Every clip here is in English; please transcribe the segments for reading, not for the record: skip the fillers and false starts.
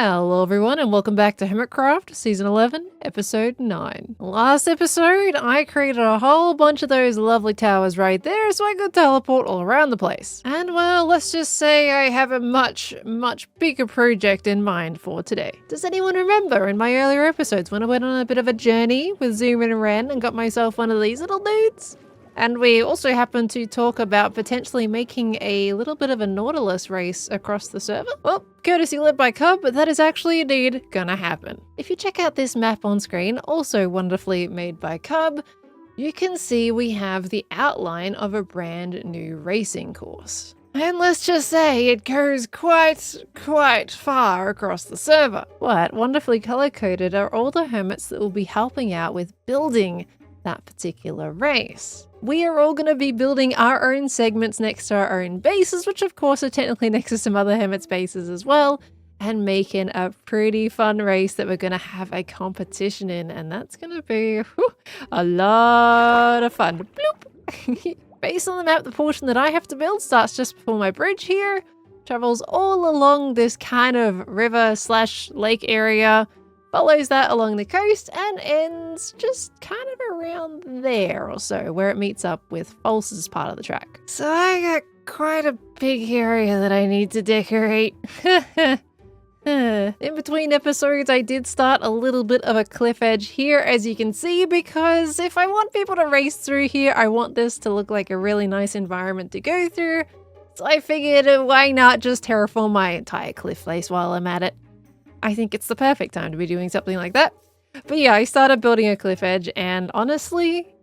Hello everyone and welcome back to Hermitcraft, Season 11, Episode 9. Last episode, I created a whole bunch of those lovely towers right there so I could teleport all around the place. And well, let's just say I have a much bigger project in mind for today. Does anyone remember in my earlier episodes when I went on a bit of a journey with Zoom and Ren and got myself one of these little dudes? And we also happened to talk about potentially making a little bit of a Nautilus race across the server. Well, courtesy led by Cub, but that is actually indeed gonna happen. If you check out this map on screen, also wonderfully made by Cub, you can see we have the outline of a brand new racing course. And let's just say it goes quite far across the server. What wonderfully color-coded are all the hermits that will be helping out with building that particular race. We are all going to be building our own segments next to our own bases, which of course are technically next to some other hermits' bases as well, and making a pretty fun race that we're going to have a competition in, and that's going to be a lot of fun. Bloop! Based on the map, the portion that I have to build starts just before my bridge here, travels all along this kind of river/lake area, follows that along the coast, and ends just kind of around there or so, where it meets up with False's part of the track. So I got quite a big area that I need to decorate. In between episodes, I did start a little bit of a cliff edge here, as you can see, because if I want people to race through here, I want this to look like a really nice environment to go through. So I figured, why not just terraform my entire cliff face while I'm at it? I think it's the perfect time to be doing something like that. But yeah, I started building a cliff edge, and honestly,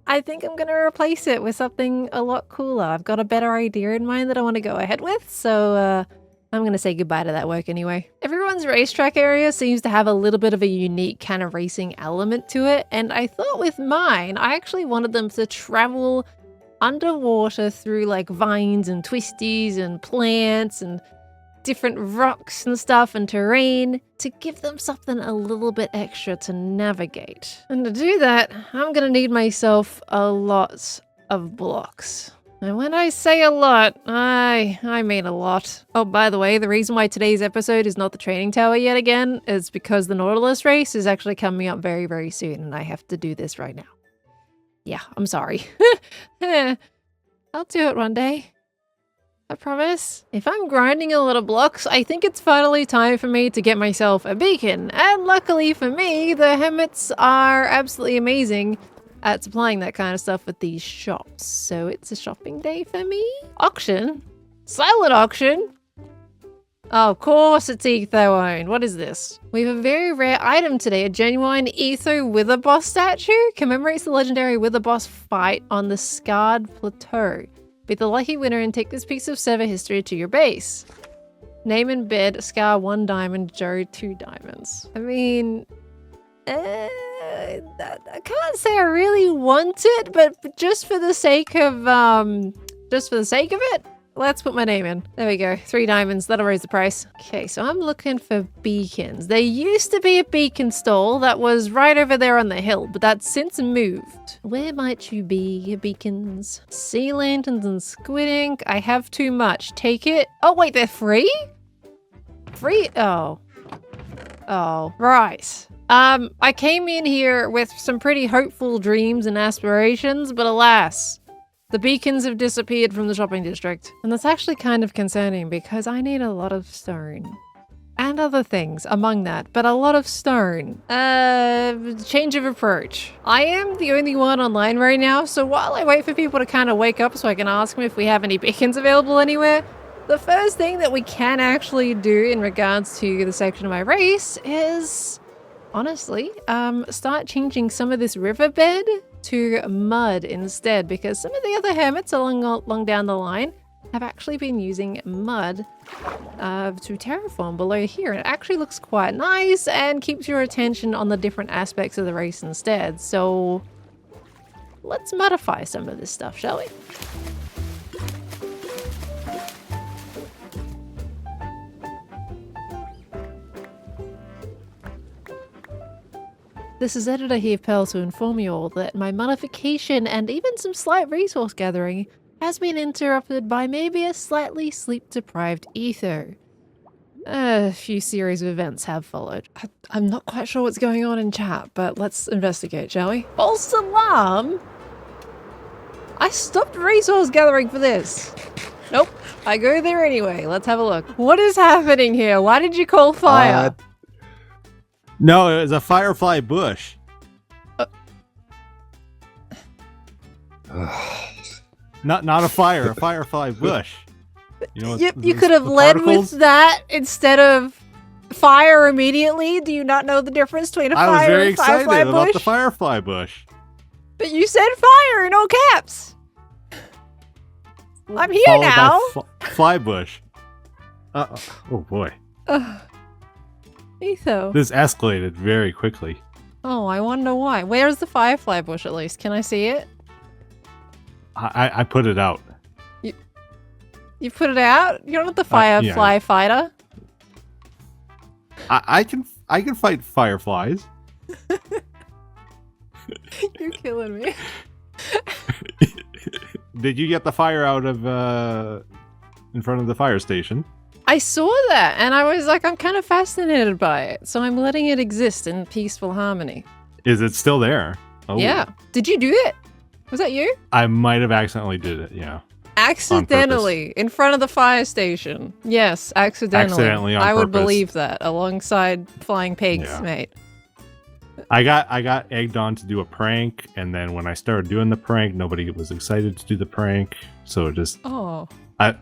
I think I'm going to replace it with something a lot cooler. I've got a better idea in mind that I want to go ahead with, so I'm going to say goodbye to that work anyway. Everyone's racetrack area seems to have a little bit of a unique kind of racing element to it, and I thought with mine, I actually wanted them to travel underwater through like vines and twisties and plants and different rocks and stuff and terrain to give them something a little bit extra to navigate. And to do that, I'm gonna need myself a lot of blocks. And when I say a lot, I mean a lot. Oh, by the way, the reason why today's episode is not the training tower yet again is because the Nautilus race is actually coming up very soon and I have to do this right now. Yeah, I'm sorry. I'll do it one day. I promise. If I'm grinding a lot of blocks, I think it's finally time for me to get myself a beacon. And luckily for me, the hermits are absolutely amazing at supplying that kind of stuff with these shops. So it's a shopping day for me. Auction? Silent auction? Oh, of course it's Etho owned. What is this? We have a very rare item today. A genuine Etho Wither Boss statue. Commemorates the legendary Wither Boss fight on the Scarred Plateau. Be the lucky winner and take this piece of server history to your base. Name and bid, Scar 1 diamond, Joe 2 diamonds. I mean, I can't say I really want it, but just for the sake of it, let's put my name in. There we go, 3 diamonds, that'll raise the price. Okay, so I'm looking for beacons. There used to be a beacon stall that was right over there on the hill, but that's since moved. Where might you be, beacons? Sea lanterns and squid ink. I have too much. Take it. Oh, wait, they're free? Free? Oh, right. I came in here with some pretty hopeful dreams and aspirations, but alas, the beacons have disappeared from the shopping district. And that's actually kind of concerning because I need a lot of stone. And other things among that, but a lot of stone. Change of approach. I am the only one online right now, so while I wait for people to kind of wake up so I can ask them if we have any beacons available anywhere, the first thing that we can actually do in regards to the section of my race is, honestly, start changing some of this riverbed to mud instead, because some of the other hermits along down the line have actually been using mud to terraform below here. It actually looks quite nice and keeps your attention on the different aspects of the race instead. So let's modify some of this stuff, shall we? This is Editor here, Pearl, to inform you all that my modification and even some slight resource gathering has been interrupted by maybe a slightly sleep-deprived Etho. A few series of events have followed. I'm not quite sure what's going on in chat, but let's investigate, shall we? False alarm? I stopped resource gathering for this. Nope, I go there anyway. Let's have a look. What is happening here? Why did you call fire? No, it was a firefly bush. Not a fire, a firefly bush. You know, you could have led with that instead of fire immediately. Do you not know the difference between a fire and a firefly bush? I was very excited about the firefly bush. But you said fire in all caps. I'm here now. Fly bush. Oh boy. Etho. This escalated very quickly. Oh, I wonder why. Where is the firefly bush at least? Can I see it? I put it out. You put it out? You're not the firefly fighter. I can fight fireflies. You're killing me. Did you get the fire out of in front of the fire station? I saw that and I was like, I'm kind of fascinated by it. So I'm letting it exist in peaceful harmony. Is it still there? Oh. Yeah. Did you do it? Was that you? I might have accidentally did it, yeah. Accidentally in front of the fire station. Yes, accidentally. I would believe that alongside flying pigs, mate. I got egged on to do a prank, and then when I started doing the prank, nobody was excited to do the prank, so it just it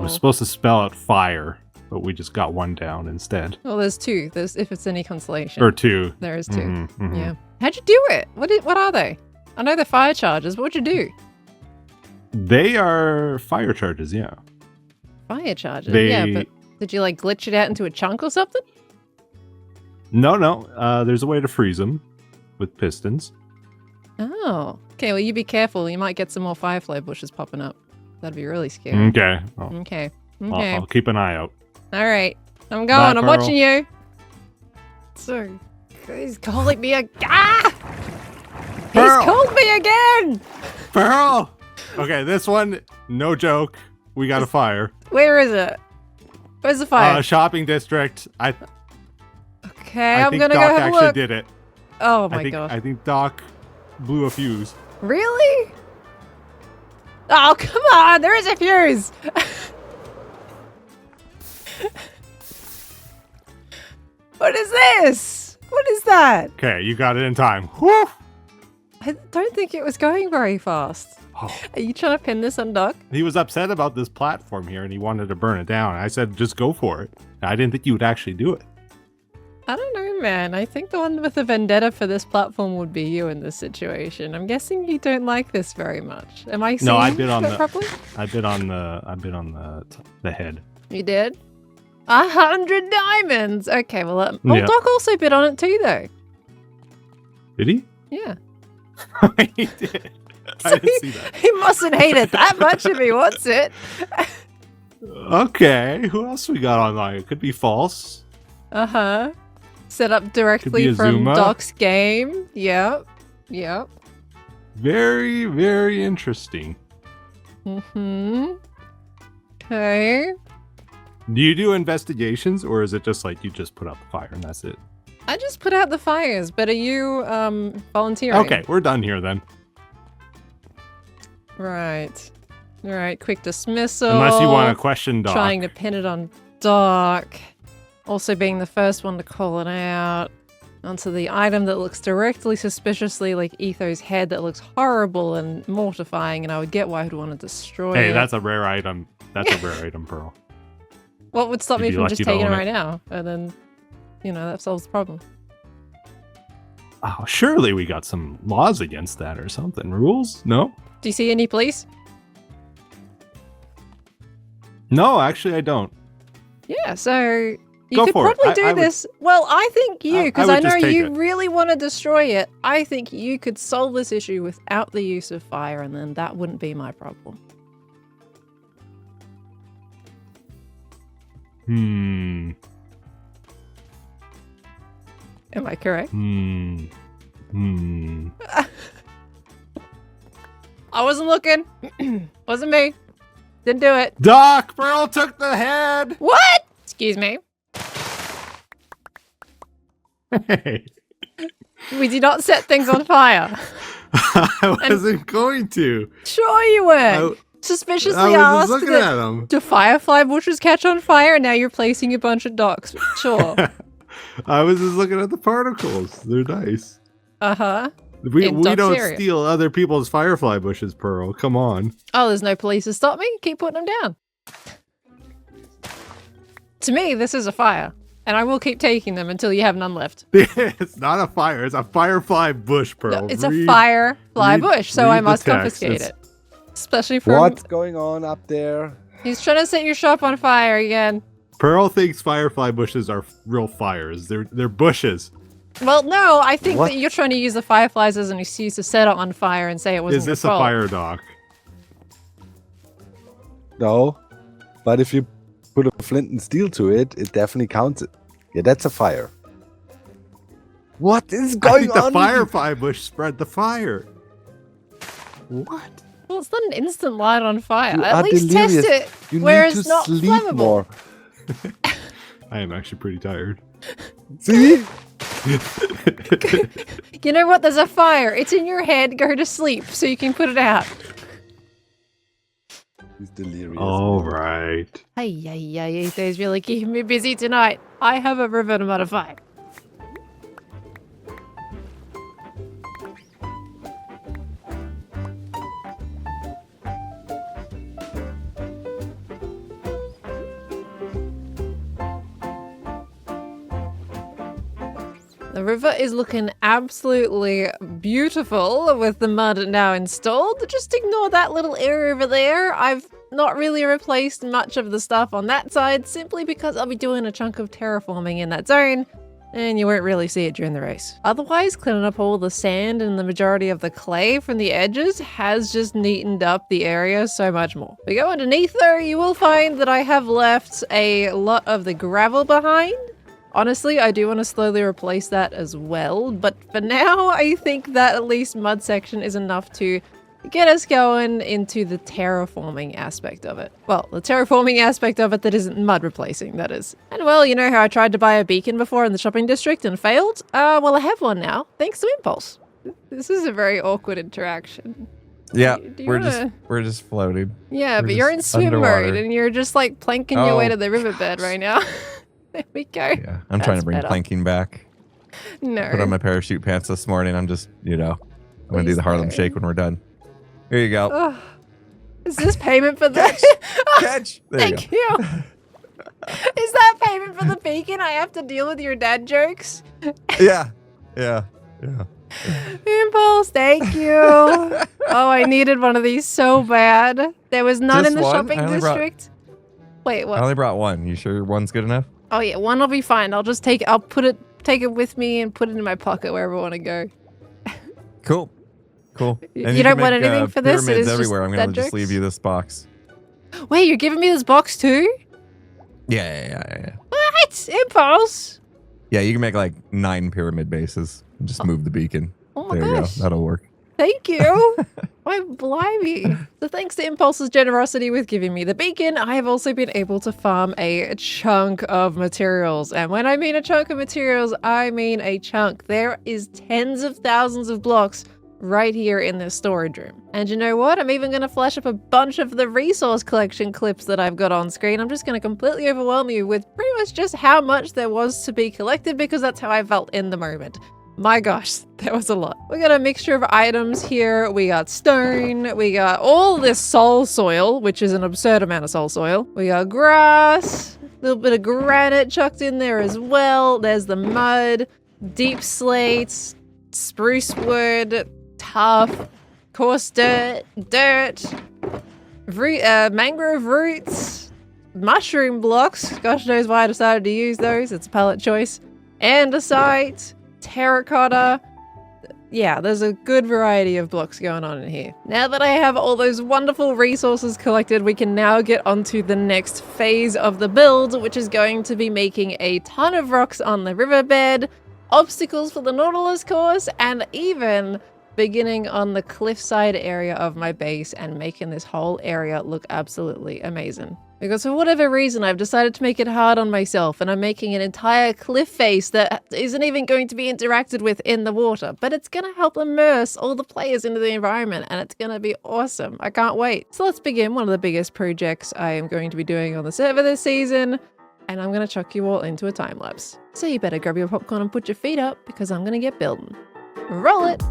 was supposed to spell out fire, but we just got one down instead. Well, there's two. There's if it's any consolation. Or two. There is two. Yeah. How'd you do it? What are they? I know they're fire charges, but what'd you do? They are fire charges, yeah. Fire charges? Yeah, but did you like glitch it out into a chunk or something? No. There's a way to freeze them with pistons. Oh. Okay, well you be careful. You might get some more firefly bushes popping up. That'd be really scary. Okay. Okay. I'll keep an eye out. Alright. I'm going. Bye, I'm watching you. So, he's calling me again. He's called me again! Pearl! Okay, this one, no joke. We got a fire. Where is it? Where's the fire? Shopping district. Okay, I'm gonna Doc go have a actually look. did it. Oh my god. I think Doc blew a fuse. Really? Oh, come on! There is a fuse! What is this? What is that? Okay, you got it in time. Whew! I don't think it was going very fast. Oh. Are you trying to pin this on Doc? He was upset about this platform here and he wanted to burn it down. I said, just go for it. I didn't think you would actually do it. I don't know, man. I think the one with the vendetta for this platform would be you in this situation. I'm guessing you don't like this very much. Am I seeing it properly? I bid on the head. You did? 100 diamonds! Okay, well, Doc also bid on it too, though. Did he? Yeah. He did. I didn't see that. He mustn't hate it that much if he wants it. Okay, who else we got online? It could be false. Uh-huh. Set up directly from Doc's game. Yep. Yep. Very, very interesting. Mm-hmm. Okay. Do you do investigations, or is it just like you just put out the fire and that's it? I just put out the fires, but are you volunteering? Okay, we're done here then. Right. All right, quick dismissal. Unless you want to question Doc. Trying to pin it on Doc. Also being the first one to call it out. Onto the item that looks directly suspiciously like Etho's head that looks horrible and mortifying, and I would get why I'd want to destroy it. Hey, that's a rare item. That's a rare item, Pearl. What would stop me from just taking it right now? And then, you know, that solves the problem. Oh, surely we got some laws against that or something. Rules? No? Do you see any, please? No, actually I don't. Yeah, so you could probably do this. Well, I think you, because I know you really want to destroy it. I think you could solve this issue without the use of fire, and then that wouldn't be my problem. Am I correct? I wasn't looking. Wasn't me. Didn't do it. Doc, Pearl took the head. What? Excuse me. Hey, We do not set things on fire. I wasn't going to. Sure you were. Suspiciously I was just asked looking that at them. do firefly bushes catch on fire, and now you're placing a bunch of docks. Sure. I was just looking at the particles. They're nice. Uh-huh. We don't Doxeria. steal other people's firefly bushes, Pearl. Come on. Oh, there's no police to stop me? Keep putting them down. To me, this is a fire, and I will keep taking them until you have none left. It's not a fire. It's a firefly bush, Pearl. No, it's a firefly bush, so I must confiscate it. Especially from... What's going on up there? He's trying to set your shop on fire again. Pearl thinks firefly bushes are real fires. They're bushes. Well, no, I think What? that you're trying to use the fireflies as an excuse to set it on fire and say it wasn't Is this a your fault. fire dock? No, but if you put a flint and steel to it, it definitely counts it. Yeah, that's a fire. What is I going think the on? firefly bush spread the fire. What? Well, it's not an instant light on fire. You At are least delirious. test it You where need it's to not sleep flammable. more. I am actually pretty tired. See? You know what? There's a fire. It's in your head. Go to sleep so you can put it out. He's delirious. All right. Hey, Etho's really keeping me busy tonight. I have a river to modify. The river is looking absolutely beautiful with the mud now installed. Just ignore that little area over there. I've not really replaced much of the stuff on that side simply because I'll be doing a chunk of terraforming in that zone and you won't really see it during the race. Otherwise, cleaning up all the sand and the majority of the clay from the edges has just neatened up the area so much more. We go underneath there, you will find that I have left a lot of the gravel behind. Honestly, I do want to slowly replace that as well, but for now, I think that at least mud section is enough to get us going into the terraforming aspect of it. Well, the terraforming aspect of it that isn't mud replacing, that is. And well, you know how I tried to buy a beacon before in the shopping district and failed? Well, I have one now, thanks to Impulse. This is a very awkward interaction. Yeah, Do you we're just floating. Yeah, We're but you're in just swim underwater. mode and you're just like planking your way Oh. to the riverbed right now. There we go. Yeah, I'm trying That's to bring better. planking back. No. Put on my parachute pants this morning. I'm just, I'm gonna do Please the Harlem no. Shake when we're done. Here you go. Ugh. Is this payment for the... Catch. There Thank you you. Is that payment for the beacon? I have to deal with your dad jokes? go. Yeah. Impulse, thank you. Oh, I needed one of these so bad. There was none Just in the one? shopping I only brought- district. Wait, I what? only brought one. You sure one's good enough? Oh yeah, one will be fine. I'll just take it. Take it with me and put it in my pocket wherever I want to go. Cool. You And don't can want make, anything for this? It Pyramids is just everywhere. I'm dad gonna just jokes? leave you this box. Wait, you're giving me this box too? Yeah. What? Impulse? Yeah, you can make like 9 pyramid bases. And just move the beacon. Oh my There you gosh. go. That'll work. Thank you. Why, blimey. So thanks to Impulse's generosity with giving me the beacon, I have also been able to farm a chunk of materials. And when I mean a chunk of materials, I mean a chunk. There is tens of thousands of blocks right here in this storage room. And you know what? I'm even going to flash up a bunch of the resource collection clips that I've got on screen. I'm just going to completely overwhelm you with pretty much just how much there was to be collected because that's how I felt in the moment. My gosh, that was a lot. We got a mixture of items here. We got stone. We got all this soul soil, which is an absurd amount of soul soil. We got grass, a little bit of granite chucked in there as well. There's the mud, deep slates, spruce wood, tough, coarse dirt, mangrove roots, mushroom blocks. Gosh knows why I decided to use those. It's a palette choice. Andesite, terracotta. Yeah, there's a good variety of blocks going on in here. Now that I have all those wonderful resources collected, we can now get onto the next phase of the build, which is going to be making a ton of rocks on the riverbed, obstacles for the Nautilus course, and even beginning on the cliffside area of my base and making this whole area look absolutely amazing. Because for whatever reason, I've decided to make it hard on myself, and I'm making an entire cliff face that isn't even going to be interacted with in the water, but it's going to help immerse all the players into the environment, and it's going to be awesome. I can't wait. So let's begin one of the biggest projects I am going to be doing on the server this season, and I'm going to chuck you all into a time lapse. So you better grab your popcorn and put your feet up, because I'm going to get building. Roll it!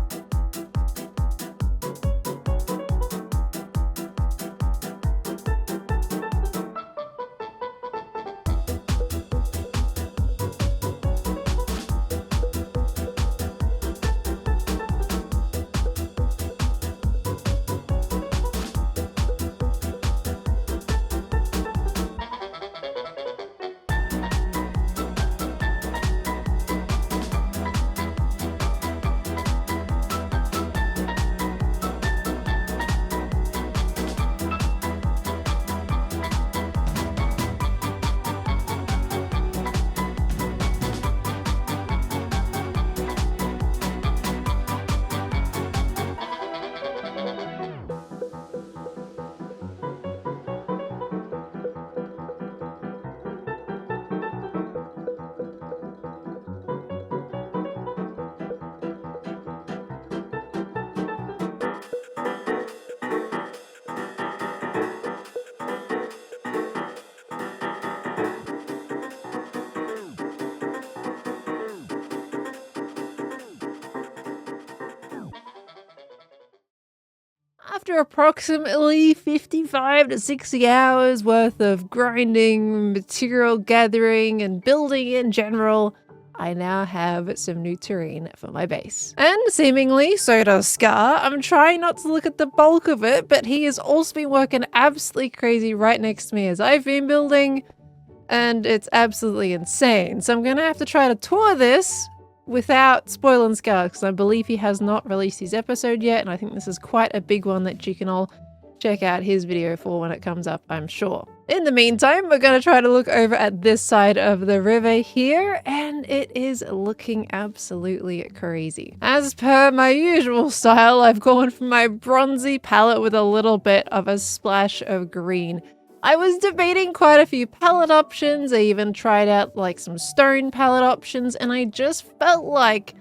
After approximately 55 to 60 hours worth of grinding, material gathering, and building in general, I now have some new terrain for my base. And seemingly, so does Scar. I'm trying not to look at the bulk of it, but he has also been working absolutely crazy right next to me as I've been building, and it's absolutely insane. So I'm gonna have to try to tour this without spoiling Scar, because I believe he has not released his episode yet, and I think this is quite a big one that you can all check out his video for when it comes up, I'm sure. In the meantime, we're going to try to look over at this side of the river here, and it is looking absolutely crazy. As per my usual style, I've gone for my bronzy palette with a little bit of a splash of green. I was debating quite a few palette options. I even tried out like some stone palette options, and I just felt like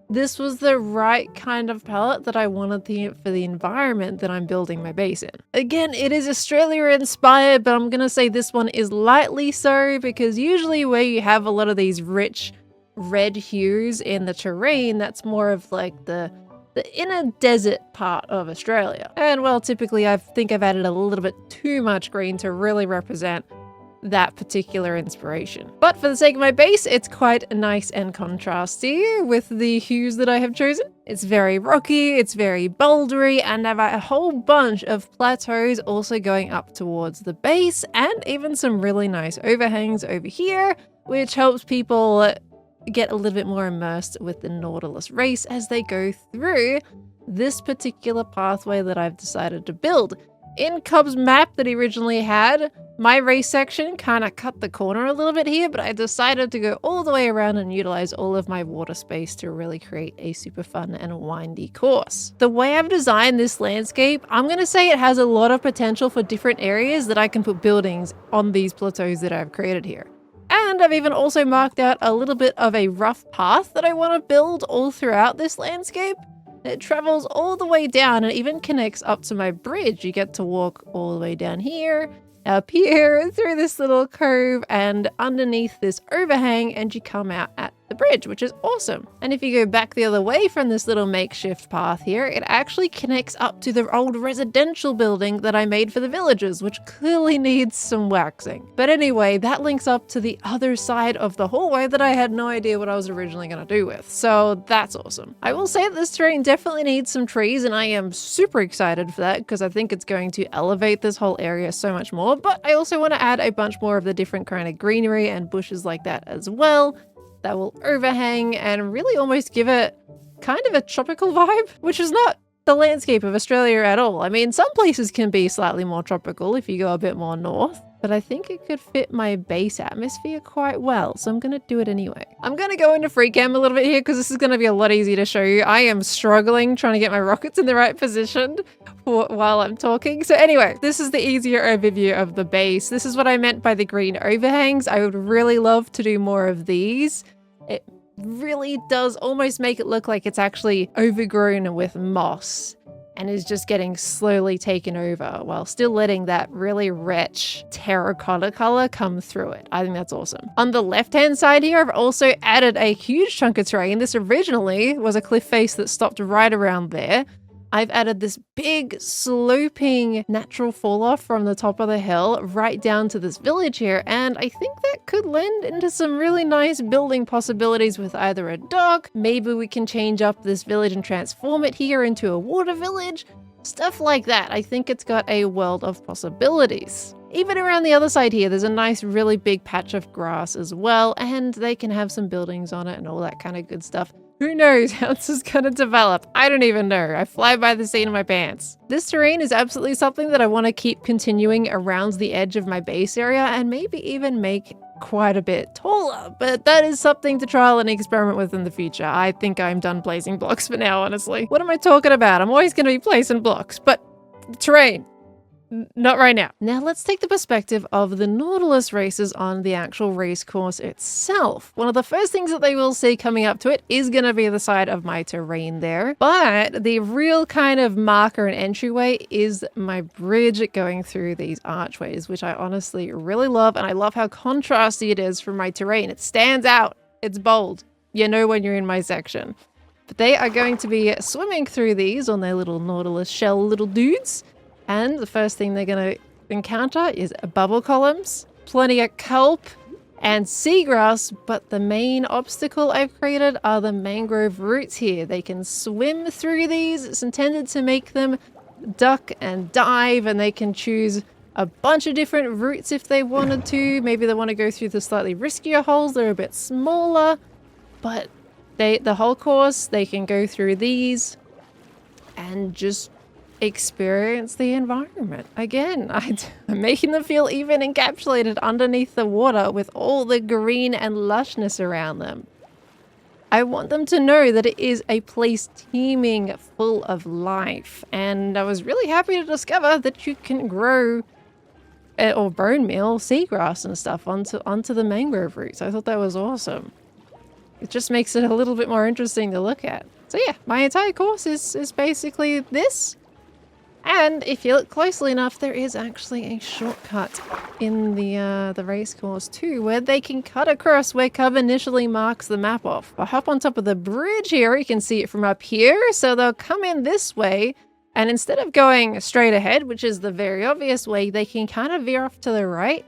this was the right kind of palette that I wanted for the environment that I'm building my base in. Again, it is Australia inspired, but I'm gonna say this one is lightly so, because usually where you have a lot of these rich red hues in the terrain, that's more of like the inner desert part of Australia. And well, typically I think I've added a little bit too much green to really represent that particular inspiration. But for the sake of my base, it's quite nice and contrasty with the hues that I have chosen. It's very rocky, it's very bouldery, and I've a whole bunch of plateaus also going up towards the base, and even some really nice overhangs over here, which helps people get a little bit more immersed with the Nautilus race as they go through this particular pathway that I've decided to build. In Cub's map that he originally had, my race section kind of cut the corner a little bit here, but I decided to go all the way around and utilize all of my water space to really create a super fun and windy course. The way I've designed this landscape, I'm going to say it has a lot of potential for different areas that I can put buildings on these plateaus that I've created here. And I've even also marked out a little bit of a rough path that I want to build all throughout this landscape. It travels all the way down and even connects up to my bridge. You get to walk all the way down here, up here, through this little cove and underneath this overhang, and you come out at the bridge, which is awesome. And if you go back the other way from this little makeshift path here, it actually connects up to the old residential building that I made for the villagers, which clearly needs some waxing. But anyway, that links up to the other side of the hallway that I had no idea what I was originally going to do with. So that's awesome. I will say that this terrain definitely needs some trees, and I am super excited for that because I think it's going to elevate this whole area so much more. But I also want to add a bunch more of the different kind of greenery and bushes like that as well, that will overhang and really almost give it kind of a tropical vibe, which is not the landscape of Australia at all. I mean, some places can be slightly more tropical if you go a bit more north, but I think it could fit my base atmosphere quite well, so I'm going to do it anyway. I'm going to go into free cam a little bit here because this is going to be a lot easier to show you. I am struggling trying to get my rockets in the right position while I'm talking. So anyway, this is the easier overview of the base. This is what I meant by the green overhangs. I would really love to do more of these. It really does almost make it look like it's actually overgrown with moss and is just getting slowly taken over while still letting that really rich terracotta color come through it. I think that's awesome. On the left-hand side here, I've also added a huge chunk of terrain. This originally was a cliff face that stopped right around there. I've added this big sloping natural fall off from the top of the hill right down to this village here, and I think that could lend into some really nice building possibilities with either a dock, maybe we can change up this village and transform it here into a water village, stuff like that. I think it's got a world of possibilities. Even around the other side here, there's a nice really big patch of grass as well, and they can have some buildings on it and all that kind of good stuff. Who knows how this is going to develop? I don't even know. I fly by the seat of my pants. This terrain is absolutely something that I want to keep continuing around the edge of my base area and maybe even make quite a bit taller, but that is something to trial and experiment with in the future. I think I'm done placing blocks for now, honestly. What am I talking about? I'm always going to be placing blocks, but terrain. Not right now. Now let's take the perspective of the Nautilus races on the actual race course itself. One of the first things that they will see coming up to it is going to be the side of my terrain there. But the real kind of marker and entryway is my bridge going through these archways, which I honestly really love. And I love how contrasty it is from my terrain. It stands out. It's bold. You know when you're in my section. But they are going to be swimming through these on their little Nautilus shell little dudes. And the first thing they're going to encounter is bubble columns, plenty of kelp, and seagrass, but the main obstacle I've created are the mangrove roots here. They can swim through these. It's intended to make them duck and dive, and they can choose a bunch of different routes if they wanted to. Maybe they want to go through the slightly riskier holes. They're a bit smaller, but the whole course, they can go through these and just experience the environment. Again, I'm making them feel even encapsulated underneath the water with all the green and lushness around them. I want them to know that it is a place teeming full of life, and I was really happy to discover that you can grow or bone meal seagrass and stuff onto the mangrove roots. I thought that was awesome. It just makes it a little bit more interesting to look at. So yeah, my entire course is basically this. And if you look closely enough, there is actually a shortcut in the race course too, where they can cut across where cover initially marks the map off. I'll hop on top of the bridge here. You can see it from up here. So they'll come in this way, and instead of going straight ahead, which is the very obvious way, they can kind of veer off to the right.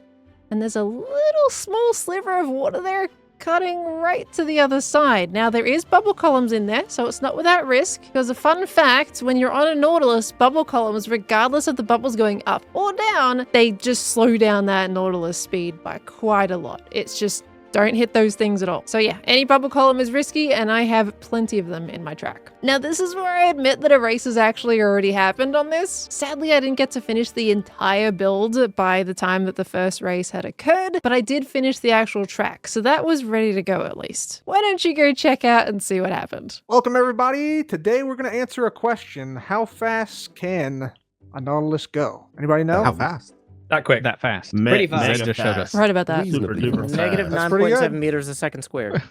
And there's a little small sliver of water there cutting right to the other side. Now there is bubble columns in there, so it's not without risk, because a fun fact, when you're on a Nautilus, bubble columns, regardless of the bubbles going up or down, they just slow down that Nautilus speed by quite a lot. It's just don't hit those things at all. So yeah, any bubble column is risky, and I have plenty of them in my track. Now this is where I admit that a race has actually already happened on this. Sadly, I didn't get to finish the entire build by the time that the first race had occurred, but I did finish the actual track, so that was ready to go at least. Why don't you go check out and see what happened? Welcome everybody. Today we're going to answer a question. How fast can a Nautilus go? Anybody know? How fast? That quick, that fast. Pretty fast. Mega Just showed us. Right about that. Super duper Negative fast. 9.7 meters a second squared.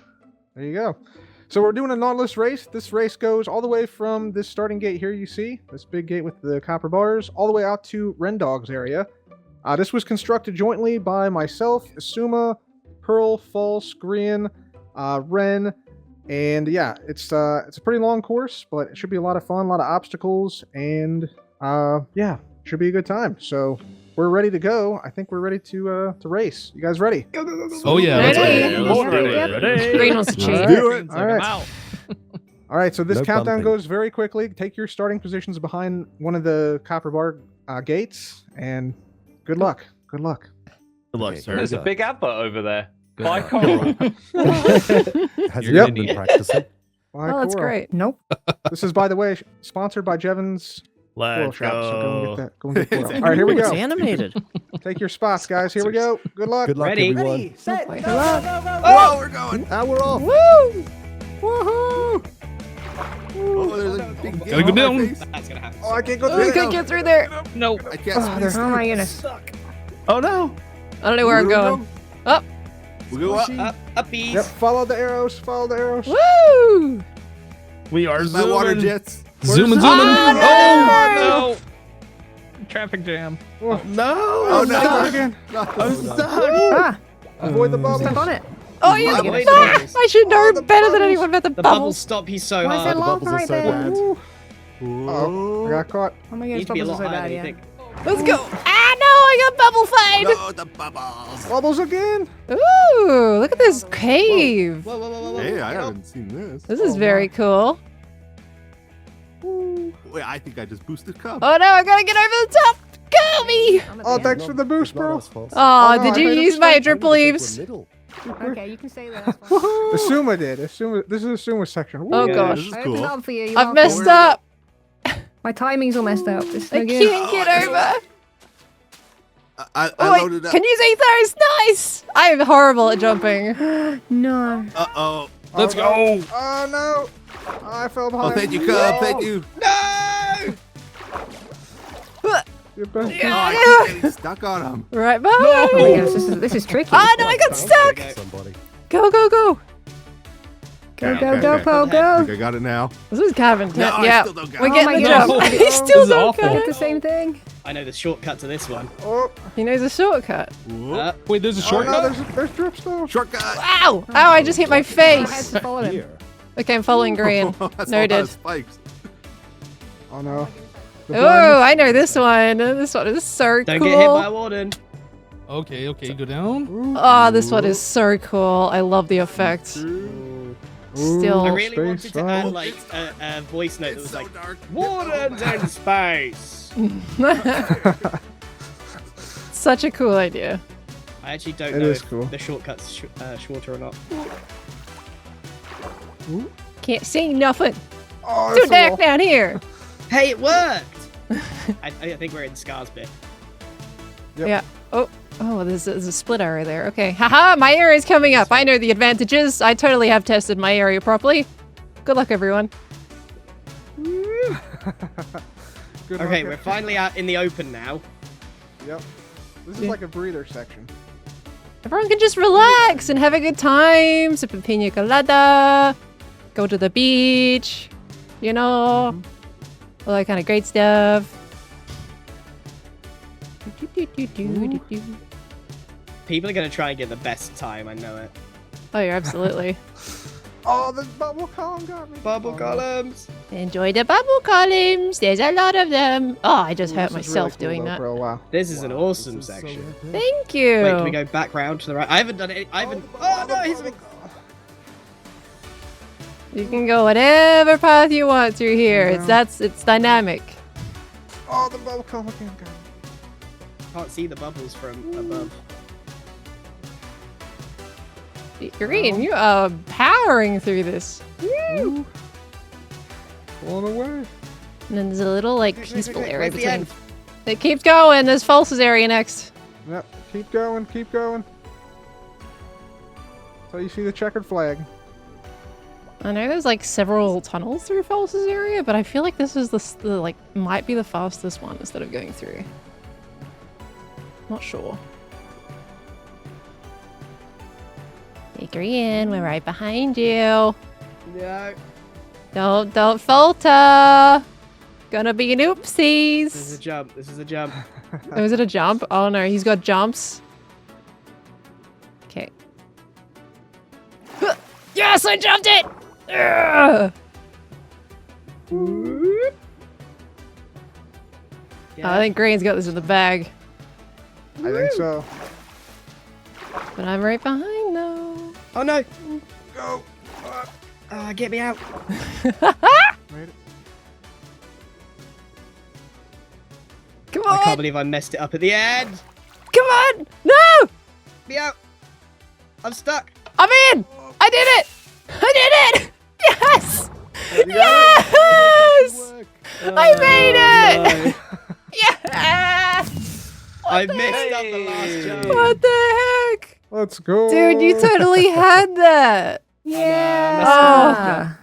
There you go. So we're doing a Nautilus race. This race goes all the way from this starting gate here you see, this big gate with the copper bars, all the way out to Rendog's area. This was constructed jointly by myself, Asuma, Pearl, False, Grian, Ren, and yeah, it's a pretty long course, but it should be a lot of fun, a lot of obstacles, and yeah, should be a good time. So we're ready to go. I think we're ready to race. You guys ready? Go, go, go, go. Oh yeah, Ready. let's do it. Yep. Ready? Green wants to cheat. Let's do it. All right. All right, so this No countdown bumping. goes very quickly. Take your starting positions behind one of the copper bar gates, and good luck. Good luck. Good luck, sir. There's a big advert over there. Good By luck. Coral. Has You're he gonna been practicing? Bye, Oh, that's Coral. great. Nope. This is, by the way, sponsored by Jevons Coral Let's shop. So go and go. get that. Go and get coral. All right, here we Ooh, It's go. animated. Take your spots, guys. Here we go. Good luck. Good luck, Ready? everyone. Oh, boy. Whoa, we're going. Ah, we're off. Woo! Woohoo! Oh, there's a big Gotta go down. That's gonna happen. Oh, I can't go Oh, through we there. can't get through there. No. I can't squeeze. Oh my goodness. Oh no. I don't know where I'm going. Up. We go up. Uppies. Yep, follow the arrows. Follow the arrows. Woo! We are My water zooming. jets. Zooming, zooming. Oh, No. Traffic jam. Oh, No. Oh, no. stuck again. I'm stuck. Ah, Avoid the bubbles. stuck on it. Oh, you Bubbles. no! I should know the better than bubbles. anyone about the The bubbles bubbles. stop you so Why is there hard. lava bubbles are right so there? bad. Ooh. Oh, I got caught. Oh my You need goodness, to be a bubbles lot are so higher bad, than you yeah. think. Let's go. Ah, no! I got bubble fade. No, the bubbles. Bubbles again. Ooh, look at this cave. Whoa, whoa, whoa, whoa, whoa. Hey, I Get up. haven't seen this. This is Oh, very cool. Wait, I think I just boosted Cub. Oh no, I gotta get over the top. Go me! I'm at Oh, the thanks for the boost, It's not bro. us, folks. Oh, no, did I you made a use my mistake. drip I'm gonna take leaves? one middle. end. Okay, you can say that. That's fine. Asuma did. Asuma. This is Asuma's section. Oh Yeah, gosh. This is I opened cool. it up for you. You're I've welcome. messed up. My timing's all messed up. It's I no good. can't get over. I Oh, loaded wait, up. can you see those? Nice! I'm horrible at jumping. No. Uh-oh. Let's go. Oh no! I fell Oh, behind. thank you, Cub. Thank you. No! Get back. Oh, I keep getting stuck on him. Right Oh behind my me. gosh, this is tricky. Oh no, I got stuck. Somebody. Go, go, go. Go, Okay, go, okay, go, okay. Po, I go. think I got it now. This is kind of No, intense. I Yeah, still don't got we're it. Oh getting my the gosh. jump. No. He This still is don't awful. get The it. same thing. I know the shortcut to this one. Oh, He knows a shortcut. Whoop. Wait, there's a oh no! shortcut. There's drip still. Shortcut. Ow! Ow! I just hit my I had face. to follow him. Here. Okay, I'm following green. That's a lot Noted. of spikes. Oh no. The Oh, blindness. I know this one. This one is so Don't cool. get hit by a warden. Okay, okay, go down. Ooh. Oh, this one is so cool. I love the effect. Ooh, Still- I really wanted space to add out. like a voice note that It's was so like dark. wardens in space. Such a cool idea. I actually don't It know is if cool. the shortcut's shorter or not. Can't see nothing. Oh, Too that's a dark wall. down here. Hey, it worked! I think we're in Scar's bit. Yep. Yeah. Oh, there's a split area there. Okay. Haha, my area's coming up. I know the advantages. I totally have tested my area properly. Good luck, everyone. Good Okay, luck. we're finally out in the open now. Yep. This is like a breather section. Everyone can just relax and have a good time. Sip a pina colada. Go to the beach. You know, all that kind of great stuff. People are gonna try and get the best time, I know it. Oh, you're absolutely. Oh, the bubble column got me. Bubble Oh, no. columns! Enjoy the bubble columns. There's a lot of them. Oh, I just Ooh, hurt this is really myself cool, doing though, that. Bro, wow. This is an awesome This is so section. epic. Thank you. Wait, can we go back round to the right? I haven't done it. I haven't. Oh no, he's. You can go whatever path you want through here. It's dynamic. Oh, the bubble column again got me. Can't see the bubbles from above. Green, you are powering through this. Ooh. Pulling away. And then there's a little like peaceful area Where's the between. end? It keeps going. There's False's area next. Yep. Keep going. Keep going. So you see the checkered flag. I know there's like several tunnels through False's area, but I feel like this is the like might be the fastest one instead of going through. Not sure. Hey, Green, we're right behind you. No. Don't falter. Gonna be an This is a oopsies. jump. This is a jump. Oh, is it a jump? Oh no, he's got jumps. Okay. Yes, I jumped it! Ugh. I think Green's got this in the bag. I think so. But I'm right behind though. Oh no! Go. Get me out! Made it. Come I can't on! believe I messed it up at the end. Come on! No! Me out! I'm stuck. I'm in! I did it! I did it! Yes! You got it? Yes! I made it! I missed on the last jump. What the heck? Let's go. Dude, you totally had that. Yeah.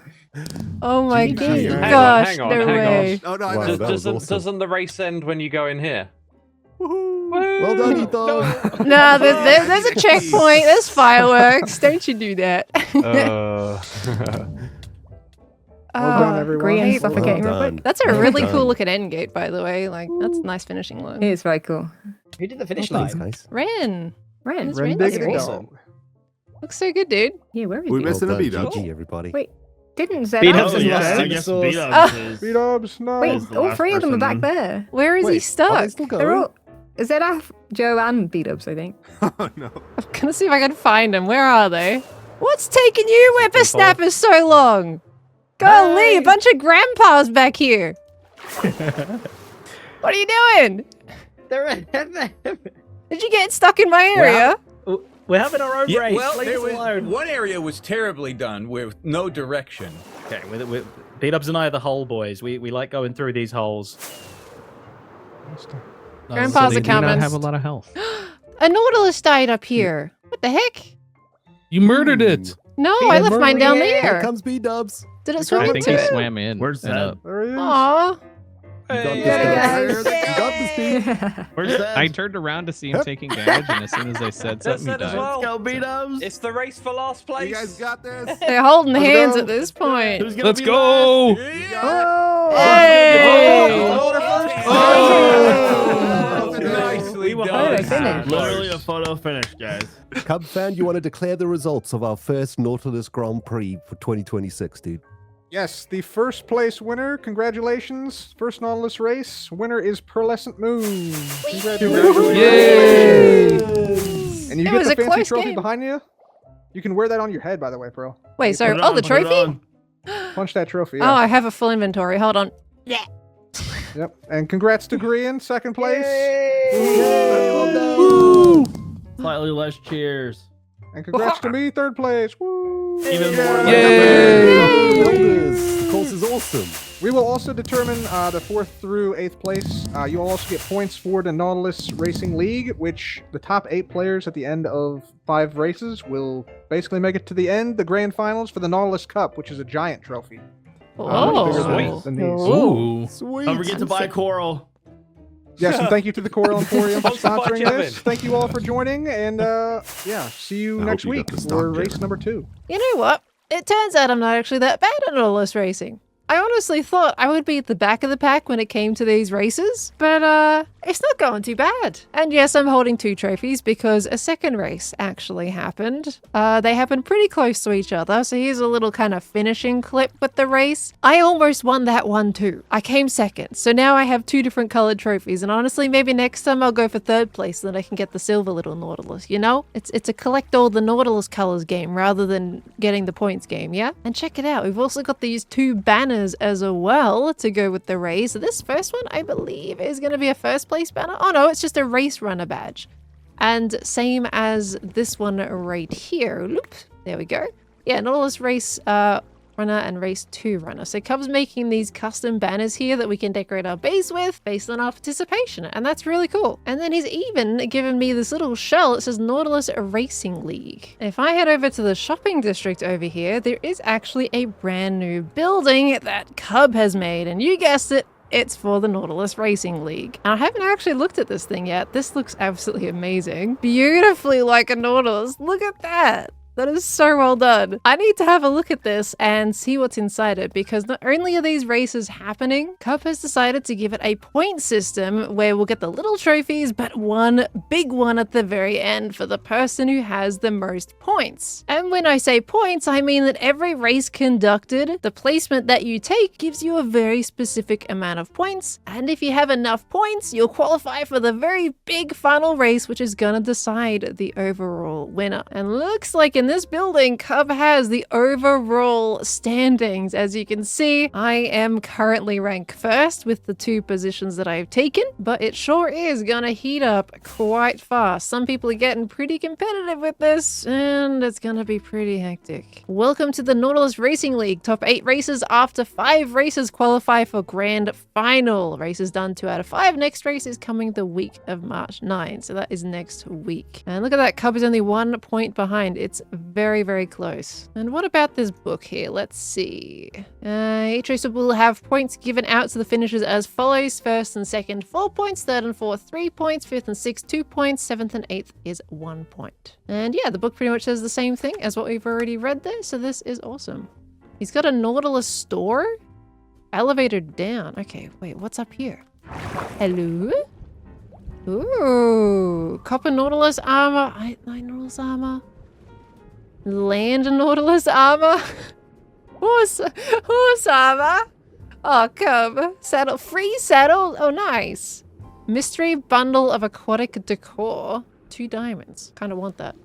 Oh my GG. gosh, Hang on, no hang on. way. Oh no, Wow, I that was Doesn't, awesome. doesn't the race end when you go in here? Well done, Etho. No, there's a checkpoint. There's fireworks. Don't you do that. Well done, everyone. Green Hey, suffocating well real quick. done. That's a Well really done. cool looking end gate, by the way. Like, that's a nice finishing line. It is very cool. Who did the finish Thanks, line? guys. Ren. Ren. It's Ren really Diggity awesome. Dog. Looks so good, dude. Yeah, where is We he? missed Well a done, beat-up. GG, everybody. Wait. Didn't Zed Beat-ups out? is yeah, lost I in the guess source. beat-ups is... Beat-ups, no. Wait, was the all last three of them are person back then. there. Where is he Wait, are they stuck? still They're going? all Zedaf, Joe, and beat-ups, I think. Oh no. I'm gonna see if I can find them. Where are they? What's taking you whippersnappers so long? Golly, a bunch of grandpas back here. What are you doing? Did you get stuck in my area? We're having our own Yeah, race. well, Leave there us was alone. one area was terribly done with no direction. Okay, Beat-ups and I are the hole boys. We like going through these holes. Grandpa's a coming. have a lot of health. A Nautilus died up here. What the heck? You murdered it. No, I left mine down Yeah. Here there. comes B-dubs. Did it swim I up think to he it? swam in. Where's and that? up. There he is. Aw. You got this, Yeah, guys. guys. You got this, Steve. Where's that? I turned around to see him taking damage, and as soon as I said That's something, he it as died. well. Let's go, beat-ups. It's the race for last place. You guys got this. They're holding Let's hands go. at this point. Who's gonna Let's be go! last? Oh! Hey! Oh! Nicely Photo done. finish. Literally a photo finish, guys. Cub fan, you want to declare the results of our first Nautilus Grand Prix for 2026, dude? Yes, the first place winner. Congratulations. First Nautilus race. Winner is PearlescentMoon. Congratulations. Yay! And you It get was the a fancy close trophy game. behind you. You can wear that on your head, by the way, Pearl. Wait, so, Put it oh, on, the put it trophy? on. Punch that trophy. Oh, Yeah. I have a full inventory. Hold on. Yep. And congrats to Grian, second place. Slightly less cheers. And congrats to me, third place. Woo! Even more. Yay! Builders. The course is awesome. We will also determine the 4th through 8th place. You'll also get points for the Nautilus Racing League, which the top 8 players at the end of 5 races will basically make it to the end, the grand finals for the Nautilus Cup, which is a giant trophy. Oh, Much bigger sweet. than these. Ooh. Sweet. Don't forget to buy coral. Yes, and thank you to the Coral Emporium for Thanks so much, sponsoring Evan. this. Thank you all for joining, and yeah, see you I next hope you week got the for stock, race Jared. number 2. You know what? It turns out I'm not actually that bad at Nautilus racing. I honestly thought I would be at the back of the pack when it came to these races, but it's not going too bad. And yes, I'm holding 2 trophies because a second race actually happened. They happened pretty close to each other, so here's a little kind of finishing clip with the race. I almost won that one too. I came second, so now I have 2 different colored trophies, and honestly, maybe next time I'll go for 3rd place so that I can get the silver little Nautilus, you know? It's a collect all the Nautilus colors game rather than getting the points game, yeah? And check it out, we've also got these 2 banners as well to go with the race. So this first one, I believe, is going to be a 1st place banner. Oh no, it's just a race runner badge. And same as this one right here. Loop. There we go. Yeah, Nautilus race runner and race 2 runner. So Cub's making these custom banners here that we can decorate our base with based on our participation, and that's really cool. And then he's even given me this little shell that says Nautilus Racing League. If I head over to the shopping district over here, there is actually a brand new building that Cub has made, and you guessed it, it's for the Nautilus Racing League. And I haven't actually looked at this thing yet. This looks absolutely amazing. Beautifully like a Nautilus. Look at that. That is so well done. I need to have a look at this and see what's inside it, because not only are these races happening, Cup has decided to give it a point system where we'll get the little trophies, but one big one at the very end for the person who has the most points. And when I say points, I mean that every race conducted, the placement that you take gives you a very specific amount of points. And if you have enough points, you'll qualify for the very big final race, which is gonna decide the overall winner. And looks like in this building, Cub has the overall standings. As you can see, I am currently ranked first with the 2 positions that I've taken, but it sure is gonna heat up quite fast. Some people are getting pretty competitive with this, and it's gonna be pretty hectic. Welcome to the Nautilus Racing League. Top 8 races after 5 races qualify for grand final. Races done 2 out of 5. Next race is coming the week of March 9, so that is next week. And look at that, Cub is only 1 point behind. It's very, very close. And what about this book here? Let's see. Each race will have points given out to the finishers as follows. First and second, 4 points. Third and fourth, 3 points. Fifth and sixth, 2 points. Seventh and eighth is 1 point. And yeah, the book pretty much says the same thing as what we've already read there, so this is awesome. He's got a Nautilus store? Elevator down. Okay, wait, what's up here? Hello? Ooh, copper Nautilus armor. Nautilus armor. Land Nautilus armor. Horse armor. Oh, Cub. Saddle. Free saddle. Oh, nice. Mystery bundle of aquatic decor. 2 diamonds. Kind of want that.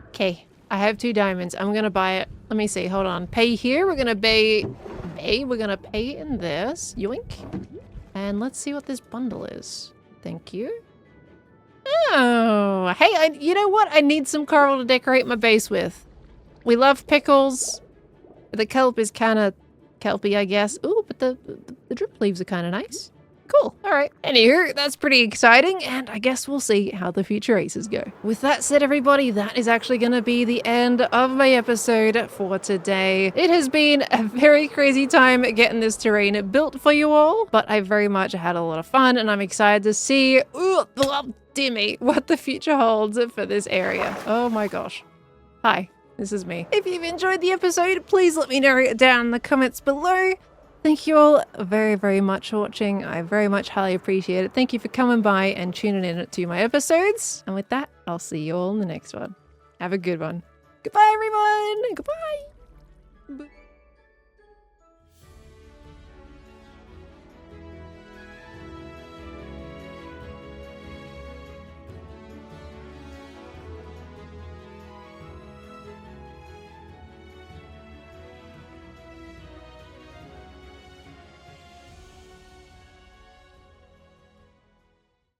Okay, I have 2 diamonds. I'm gonna buy it. Let me see. Hold on. Pay here. We're gonna pay. We're gonna pay in this. Yoink. And let's see what this bundle is. Thank you. Oh, hey, you know what? I need some coral to decorate my base with. We love pickles. The kelp is kind of kelpy, I guess. Ooh, but the drip leaves are kind of nice. Cool. All right. Anywho, that's pretty exciting, and I guess we'll see how the future races go. With that said, everybody, that is actually going to be the end of my episode for today. It has been a very crazy time getting this terrain built for you all, but I very much had a lot of fun, and I'm excited to see, dear me, what the future holds for this area. Oh my gosh. Hi, this is me. If you've enjoyed the episode, please let me know down in the comments below. Thank you all very, very much for watching. I very much highly appreciate it. Thank you for coming by and tuning in to my episodes. And with that, I'll see you all in the next one. Have a good one. Goodbye, everyone. Goodbye.